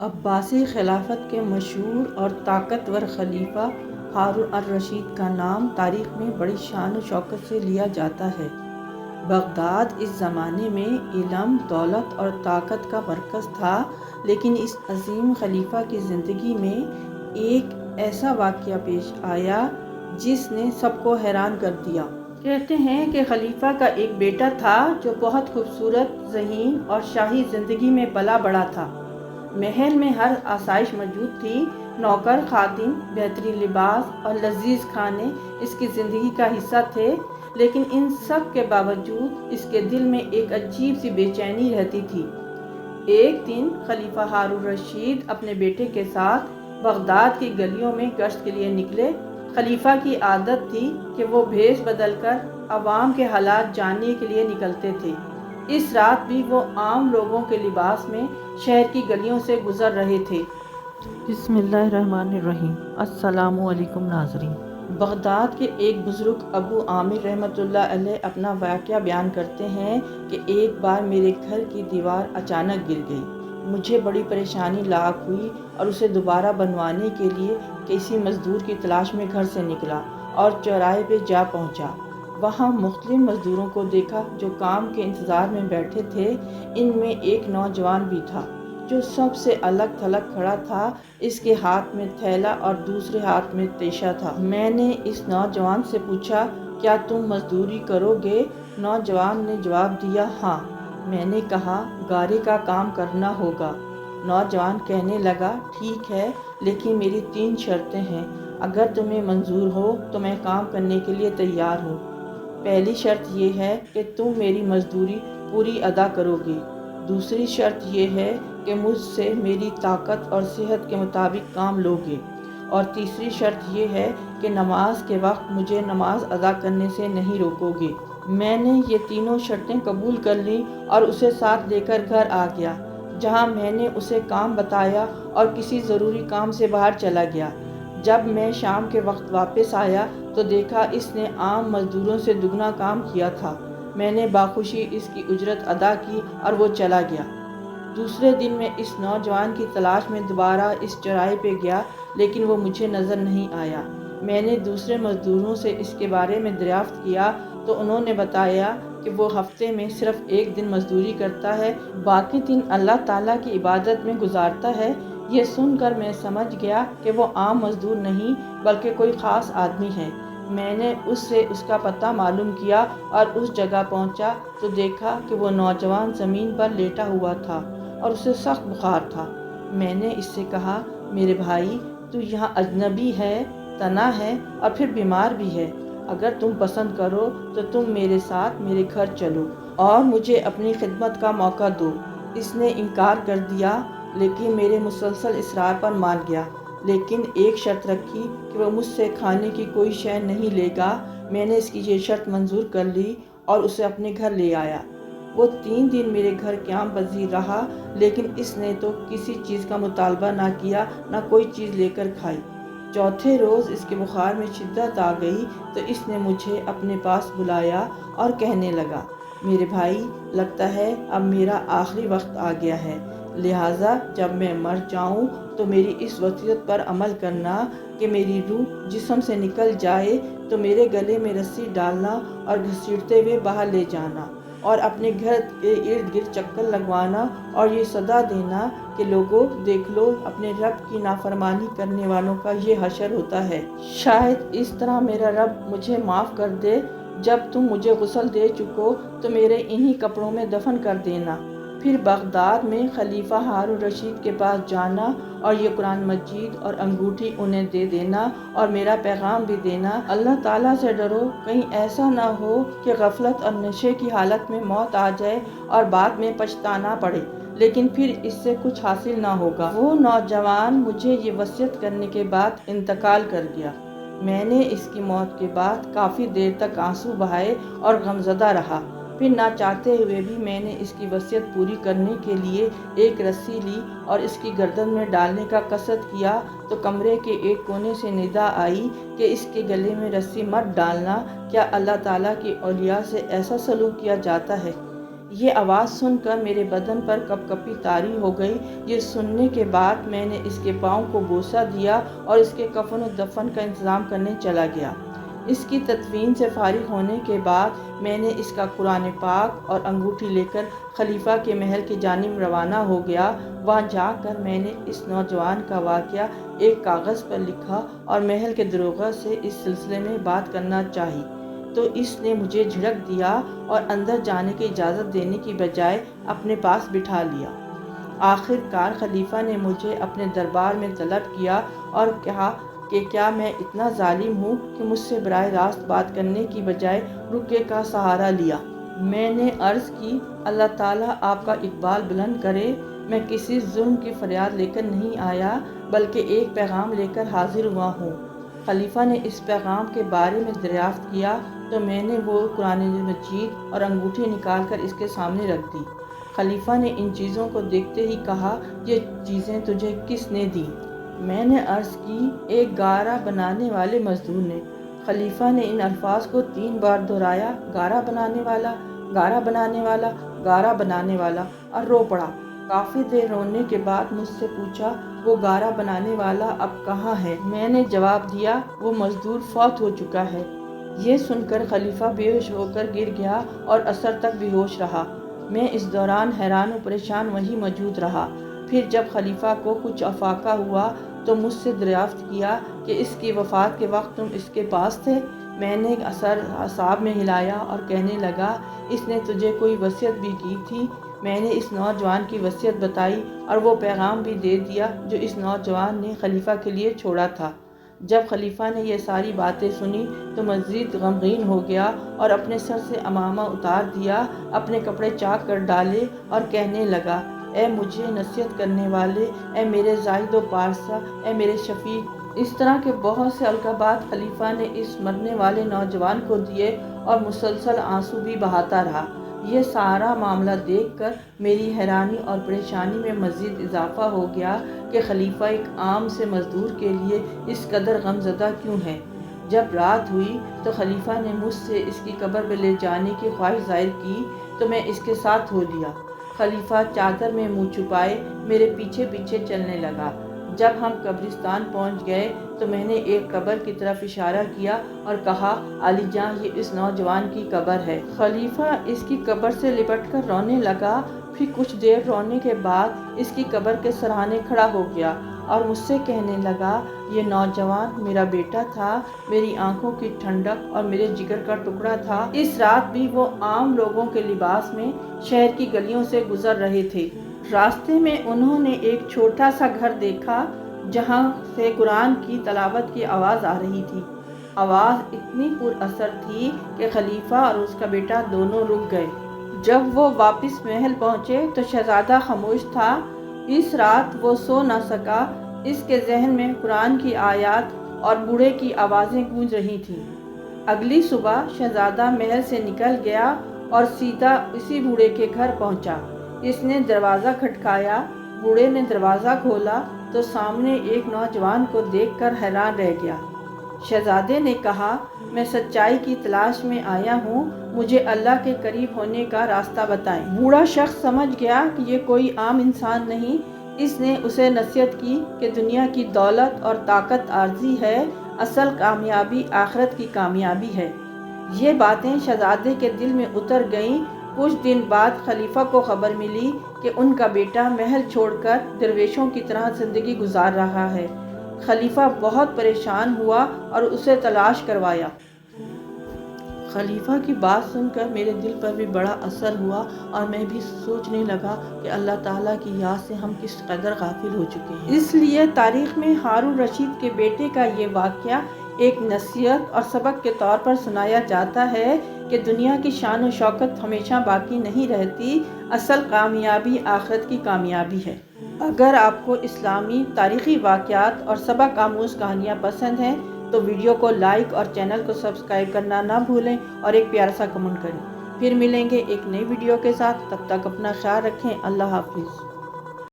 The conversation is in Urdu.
عباسی خلافت کے مشہور اور طاقتور خلیفہ ہارون الرشید کا نام تاریخ میں بڑی شان و شوکت سے لیا جاتا ہے۔ بغداد اس زمانے میں علم، دولت اور طاقت کا مرکز تھا، لیکن اس عظیم خلیفہ کی زندگی میں ایک ایسا واقعہ پیش آیا جس نے سب کو حیران کر دیا۔ کہتے ہیں کہ خلیفہ کا ایک بیٹا تھا جو بہت خوبصورت، ذہین اور شاہی زندگی میں پلا بڑھا تھا۔ محل میں ہر آسائش موجود تھی، نوکر، خادم، بہترین لباس اور لذیذ کھانے اس کی زندگی کا حصہ تھے، لیکن ان سب کے باوجود اس کے دل میں ایک عجیب سی بے چینی رہتی تھی۔ ایک دن خلیفہ ہارون الرشید اپنے بیٹے کے ساتھ بغداد کی گلیوں میں گشت کے لیے نکلے۔ خلیفہ کی عادت تھی کہ وہ بھیس بدل کر عوام کے حالات جاننے کے لیے نکلتے تھے۔ اس رات بھی وہ عام لوگوں کے لباس میں شہر کی گلیوں سے گزر رہے تھے۔ بسم اللہ الرحمن الرحیم۔ السلام علیکم ناظرین۔ بغداد کے ایک بزرگ ابو عامر رحمۃ اللہ علیہ اپنا واقعہ بیان کرتے ہیں کہ ایک بار میرے گھر کی دیوار اچانک گر گئی۔ مجھے بڑی پریشانی لاحق ہوئی اور اسے دوبارہ بنوانے کے لیے کسی مزدور کی تلاش میں گھر سے نکلا اور چوراہے پہ جا پہنچا۔ وہاں مختلف مزدوروں کو دیکھا جو کام کے انتظار میں بیٹھے تھے۔ ان میں ایک نوجوان بھی تھا جو سب سے الگ تھلگ کھڑا تھا۔ اس کے ہاتھ میں تھیلا اور دوسرے ہاتھ میں تیشہ تھا۔ میں نے اس نوجوان سے پوچھا، کیا تم مزدوری کرو گے؟ نوجوان نے جواب دیا، ہاں۔ میں نے کہا، گارے کا کام کرنا ہوگا۔ نوجوان کہنے لگا، ٹھیک ہے، لیکن میری 3 شرطیں ہیں۔ اگر تمہیں منظور ہو تو میں کام کرنے کے لیے تیار ہوں۔ پہلی شرط یہ ہے کہ تم میری مزدوری پوری ادا کرو گے۔ دوسری شرط یہ ہے کہ مجھ سے میری طاقت اور صحت کے مطابق کام لو گے، اور تیسری شرط یہ ہے کہ نماز کے وقت مجھے نماز ادا کرنے سے نہیں روکو گے۔ میں نے یہ تینوں شرطیں قبول کر لیں اور اسے ساتھ لے کر گھر آ گیا، جہاں میں نے اسے کام بتایا اور کسی ضروری کام سے باہر چلا گیا۔ جب میں شام کے وقت واپس آیا تو دیکھا اس نے عام مزدوروں سے دگنا کام کیا تھا۔ میں نے باخوشی اس کی اجرت ادا کی اور وہ چلا گیا۔ دوسرے دن میں اس نوجوان کی تلاش میں دوبارہ اس چوراہے پہ گیا، لیکن وہ مجھے نظر نہیں آیا۔ میں نے دوسرے مزدوروں سے اس کے بارے میں دریافت کیا تو انہوں نے بتایا کہ وہ ہفتے میں صرف 1 دن مزدوری کرتا ہے، باقی دن اللہ تعالیٰ کی عبادت میں گزارتا ہے۔ یہ سن کر میں سمجھ گیا کہ وہ عام مزدور نہیں بلکہ کوئی خاص آدمی ہے۔ میں نے اس سے اس کا پتہ معلوم کیا اور اس جگہ پہنچا تو دیکھا کہ وہ نوجوان زمین پر لیٹا ہوا تھا اور اسے سخت بخار تھا۔ میں نے اس سے کہا، میرے بھائی، تو یہاں اجنبی ہے، تنہا ہے اور پھر بیمار بھی ہے۔ اگر تم پسند کرو تو تم میرے ساتھ میرے گھر چلو اور مجھے اپنی خدمت کا موقع دو۔ اس نے انکار کر دیا، لیکن میرے مسلسل اصرار پر مان گیا، لیکن ایک شرط رکھی کہ وہ مجھ سے کھانے کی کوئی شے نہیں لے گا۔ میں نے اس کی یہ شرط منظور کر لی اور اسے اپنے گھر لے آیا۔ وہ 3 دن میرے گھر قیام پذیر رہا، لیکن اس نے تو کسی چیز کا مطالبہ نہ کیا، نہ کوئی چیز لے کر کھائی۔ چوتھے روز اس کے بخار میں شدت آ گئی تو اس نے مجھے اپنے پاس بلایا اور کہنے لگا، میرے بھائی، لگتا ہے اب میرا آخری وقت آ گیا ہے، لہٰذا جب میں مر جاؤں تو میری اس وصیت پر عمل کرنا کہ میری روح جسم سے نکل جائے تو میرے گلے میں رسی ڈالنا اور گھسیٹتے ہوئے باہر لے جانا، اور اپنے گھر کے ارد گرد چکر لگوانا اور یہ صدا دینا کہ لوگوں، دیکھ لو، اپنے رب کی نافرمانی کرنے والوں کا یہ حشر ہوتا ہے۔ شاید اس طرح میرا رب مجھے معاف کر دے۔ جب تم مجھے غسل دے چکو تو میرے انہی کپڑوں میں دفن کر دینا۔ پھر بغداد میں خلیفہ ہارون الرشید کے پاس جانا اور یہ قرآن مجید اور انگوٹھی انہیں دے دینا اور میرا پیغام بھی دینا، اللہ تعالیٰ سے ڈرو، کہیں ایسا نہ ہو کہ غفلت اور نشے کی حالت میں موت آ جائے اور بعد میں پچھتانا پڑے، لیکن پھر اس سے کچھ حاصل نہ ہوگا۔ وہ نوجوان مجھے یہ وصیت کرنے کے بعد انتقال کر گیا۔ میں نے اس کی موت کے بعد کافی دیر تک آنسو بہائے اور غمزدہ رہا۔ پھر نہ چاہتے ہوئے بھی میں نے اس کی وصیت پوری کرنے کے لیے ایک رسی لی اور اس کی گردن میں ڈالنے کا قصد کیا تو کمرے کے ایک کونے سے ندا آئی کہ اس کے گلے میں رسی مت ڈالنا، کیا اللہ تعالیٰ کے اولیاء سے ایسا سلوک کیا جاتا ہے؟ یہ آواز سن کر میرے بدن پر کپ کپی طاری ہو گئی۔ یہ سننے کے بعد میں نے اس کے پاؤں کو بوسہ دیا اور اس کے کفن و دفن کا انتظام کرنے چلا گیا۔ اس کی تدفین سے فارغ ہونے کے بعد میں نے اس کا قرآن پاک اور انگوٹھی لے کر خلیفہ کے محل کی جانب روانہ ہو گیا۔ وہاں جا کر میں نے اس نوجوان کا واقعہ ایک کاغذ پر لکھا اور محل کے داروغہ سے اس سلسلے میں بات کرنا چاہی تو اس نے مجھے جھڑک دیا اور اندر جانے کی اجازت دینے کی بجائے اپنے پاس بٹھا لیا۔ آخر کار خلیفہ نے مجھے اپنے دربار میں طلب کیا اور کہا کہ کیا میں اتنا ظالم ہوں کہ مجھ سے براہ راست بات کرنے کی بجائے رقیے کا سہارا لیا۔ میں نے عرض کی، اللہ تعالیٰ آپ کا اقبال بلند کرے، میں کسی ظلم کی فریاد لے کر نہیں آیا بلکہ ایک پیغام لے کر حاضر ہوا ہوں۔ خلیفہ نے اس پیغام کے بارے میں دریافت کیا تو میں نے وہ قرآن مجید اور انگوٹھی نکال کر اس کے سامنے رکھ دی۔ خلیفہ نے ان چیزوں کو دیکھتے ہی کہا، یہ چیزیں تجھے کس نے دی؟ میں نے عرض کی، ایک گارا بنانے والے مزدور نے۔ خلیفہ نے ان الفاظ کو 3 بار دہرایا، گارا بنانے والا، گارا بنانے والا، گارا بنانے والا، اور رو پڑا۔ کافی دیر رونے کے بعد مجھ سے پوچھا، وہ گارا بنانے والا اب کہاں ہے؟ میں نے جواب دیا، وہ مزدور فوت ہو چکا ہے۔ یہ سن کر خلیفہ بے ہوش ہو کر گر گیا اور عصر تک بے ہوش رہا۔ میں اس دوران حیران و پریشان وہیں موجود رہا۔ پھر جب خلیفہ کو کچھ افاقہ ہوا تو مجھ سے دریافت کیا کہ اس کی وفات کے وقت تم اس کے پاس تھے؟ میں نے سر اعصاب میں ہلایا اور کہنے لگا، اس نے تجھے کوئی وصیت بھی کی تھی؟ میں نے اس نوجوان کی وصیت بتائی اور وہ پیغام بھی دے دیا جو اس نوجوان نے خلیفہ کے لیے چھوڑا تھا۔ جب خلیفہ نے یہ ساری باتیں سنی تو مزید غمگین ہو گیا اور اپنے سر سے عمامہ اتار دیا، اپنے کپڑے چاک کر ڈالے اور کہنے لگا، اے مجھے نصیحت کرنے والے، اے میرے زاہد و پارسا، اے میرے شفیق۔ اس طرح کے بہت سے القابات خلیفہ نے اس مرنے والے نوجوان کو دیے اور مسلسل آنسو بھی بہاتا رہا۔ یہ سارا معاملہ دیکھ کر میری حیرانی اور پریشانی میں مزید اضافہ ہو گیا کہ خلیفہ ایک عام سے مزدور کے لیے اس قدر غمزدہ کیوں ہے۔ جب رات ہوئی تو خلیفہ نے مجھ سے اس کی قبر میں لے جانے کی خواہش ظاہر کی تو میں اس کے ساتھ ہو لیا۔ خلیفہ چادر میں منہ چھپائے میرے پیچھے پیچھے چلنے لگا۔ جب ہم قبرستان پہنچ گئے تو میں نے ایک قبر کی طرف اشارہ کیا اور کہا، علی جان، یہ اس نوجوان کی قبر ہے۔ خلیفہ اس کی قبر سے لپٹ کر رونے لگا۔ پھر کچھ دیر رونے کے بعد اس کی قبر کے سرہانے کھڑا ہو گیا اور مجھ سے کہنے لگا، یہ نوجوان میرا بیٹا تھا، میری آنکھوں کی ٹھنڈک اور میرے جگر کا ٹکڑا تھا۔ اس رات بھی وہ عام لوگوں کے لباس میں شہر کی گلیوں سے گزر رہے تھے۔ راستے میں انہوں نے ایک چھوٹا سا گھر دیکھا جہاں سے قرآن کی تلاوت کی آواز آ رہی تھی۔ آواز اتنی پر اثر تھی کہ خلیفہ اور اس کا بیٹا دونوں رک گئے۔ جب وہ واپس محل پہنچے تو شہزادہ خاموش تھا۔ اس رات وہ سو نہ سکا۔ اس کے ذہن میں قرآن کی آیات اور بوڑھے کی آوازیں گونج رہی تھیں۔ اگلی صبح شہزادہ محل سے نکل گیا اور سیدھا اسی بوڑھے کے گھر پہنچا۔ اس نے دروازہ کھٹکایا۔ بوڑھے نے دروازہ کھولا تو سامنے ایک نوجوان کو دیکھ کر حیران رہ گیا۔ شہزادے نے کہا، میں سچائی کی تلاش میں آیا ہوں، مجھے اللہ کے قریب ہونے کا راستہ بتائیں۔ بوڑھا شخص سمجھ گیا کہ یہ کوئی عام انسان نہیں۔ اس نے اسے نصیحت کی کہ دنیا کی دولت اور طاقت عارضی ہے، اصل کامیابی آخرت کی کامیابی ہے۔ یہ باتیں شہزادے کے دل میں اتر گئیں۔ کچھ دن بعد خلیفہ کو خبر ملی کہ ان کا بیٹا محل چھوڑ کر درویشوں کی طرح زندگی گزار رہا ہے۔ خلیفہ بہت پریشان ہوا اور اسے تلاش کروایا۔ خلیفہ کی بات سن کر میرے دل پر بھی بڑا اثر ہوا اور میں بھی سوچنے لگا کہ اللہ تعالیٰ کی یاد سے ہم کس قدر غافل ہو چکے ہیں۔ اس لیے تاریخ میں ہارون رشید کے بیٹے کا یہ واقعہ ایک نصیحت اور سبق کے طور پر سنایا جاتا ہے کہ دنیا کی شان و شوکت ہمیشہ باقی نہیں رہتی، اصل کامیابی آخرت کی کامیابی ہے۔ اگر آپ کو اسلامی تاریخی واقعات اور سبق آموز کہانیاں پسند ہیں تو ویڈیو کو لائک اور چینل کو سبسکرائب کرنا نہ بھولیں اور ایک پیارا سا کمنٹ کریں۔ پھر ملیں گے ایک نئی ویڈیو کے ساتھ، تب تک اپنا خیال رکھیں۔ اللہ حافظ۔